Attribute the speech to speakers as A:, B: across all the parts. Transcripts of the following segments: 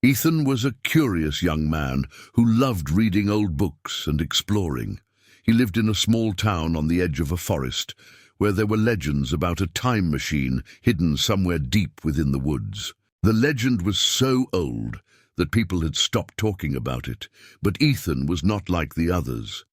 A: Ethan was a curious young man who loved reading old books and exploring. He lived in a small town on the edge of a forest, where there were legends about a time machine hidden somewhere deep within the woods. The legend was so old that people had stopped talking about it, but Ethan was not like the others.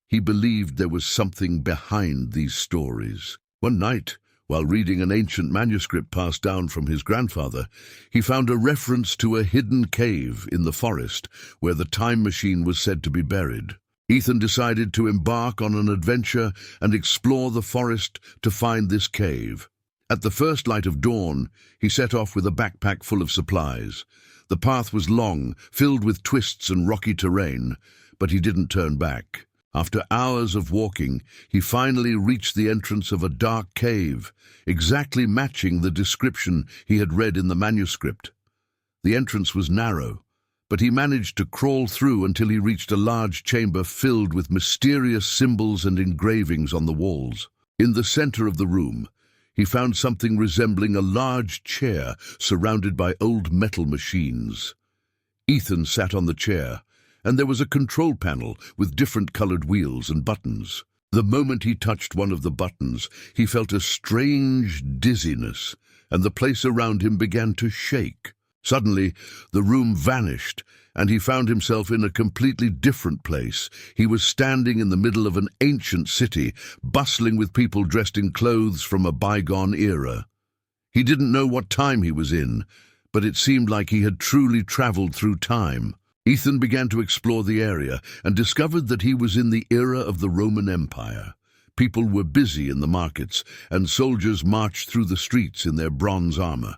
A: He believed there was something behind these stories. One night, while reading an ancient manuscript passed down from his grandfather, he found a reference to a hidden cave in the forest where the time machine was said to be buried. Ethan decided to embark on an adventure and explore the forest to find this cave. At the first light of dawn, he set off with a backpack full of supplies. The path was long, filled with twists and rocky terrain, but he didn't turn back. After hours of walking, he finally reached the entrance of a dark cave, exactly matching the description he had read in the manuscript. The entrance was narrow, but he managed to crawl through until he reached a large chamber filled with mysterious symbols and engravings on the walls. In the center of the room, he found something resembling a large chair surrounded by old metal machines. Ethan sat on the chair, and there was a control panel with different colored wheels and buttons. The moment he touched one of the buttons, he felt a strange dizziness, and the place around him began to shake. Suddenly, the room vanished, and he found himself in a completely different place. He was standing in the middle of an ancient city, bustling with people dressed in clothes from a bygone era. He didn't know what time he was in, but it seemed like he had truly traveled through time. Ethan began to explore the area and discovered that he was in the era of the Roman Empire. People were busy in the markets, and soldiers marched through the streets in their bronze armor.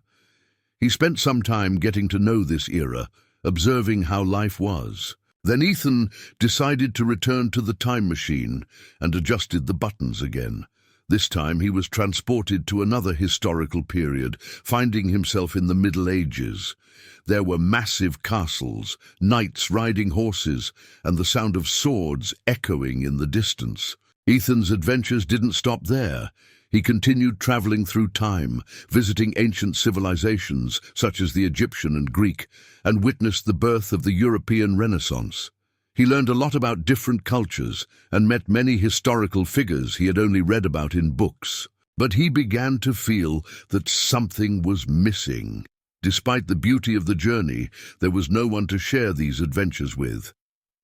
A: He spent some time getting to know this era, observing how life was. Then Ethan decided to return to the time machine and adjusted the buttons again. This time he was transported to another historical period, finding himself in the Middle Ages. There were massive castles, knights riding horses, and the sound of swords echoing in the distance. Ethan's adventures didn't stop there. He continued traveling through time, visiting ancient civilizations such as the Egyptian and Greek, and witnessed the birth of the European Renaissance. He learned a lot about different cultures and met many historical figures he had only read about in books. But he began to feel that something was missing. Despite the beauty of the journey, there was no one to share these adventures with.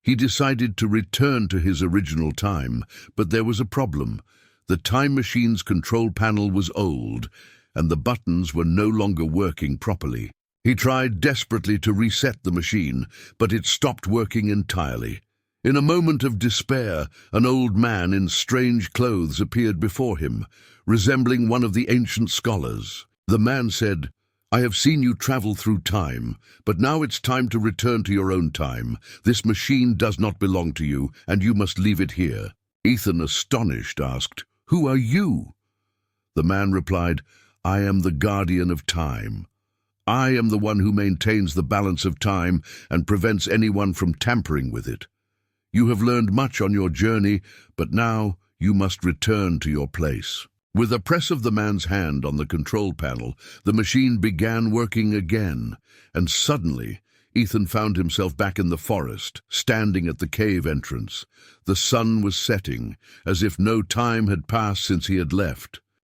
A: He decided to return to his original time, but there was a problem. The time machine's control panel was old, and the buttons were no longer working properly. He tried desperately to reset the machine, but it stopped working entirely. In a moment of despair, an old man in strange clothes appeared before him, resembling one of the ancient scholars. The man said, "I have seen you travel through time, but now it's time to return to your own time. This machine does not belong to you, and you must leave it here." Ethan, astonished, asked, "Who are you?" The man replied, "I am the guardian of time. I am the one who maintains the balance of time and prevents anyone from tampering with it. You have learned much on your journey, but now you must return to your place." With a press of the man's hand on the control panel, the machine began working again, and suddenly Ethan found himself back in the forest, standing at the cave entrance. The sun was setting, as if no time had passed since he had left.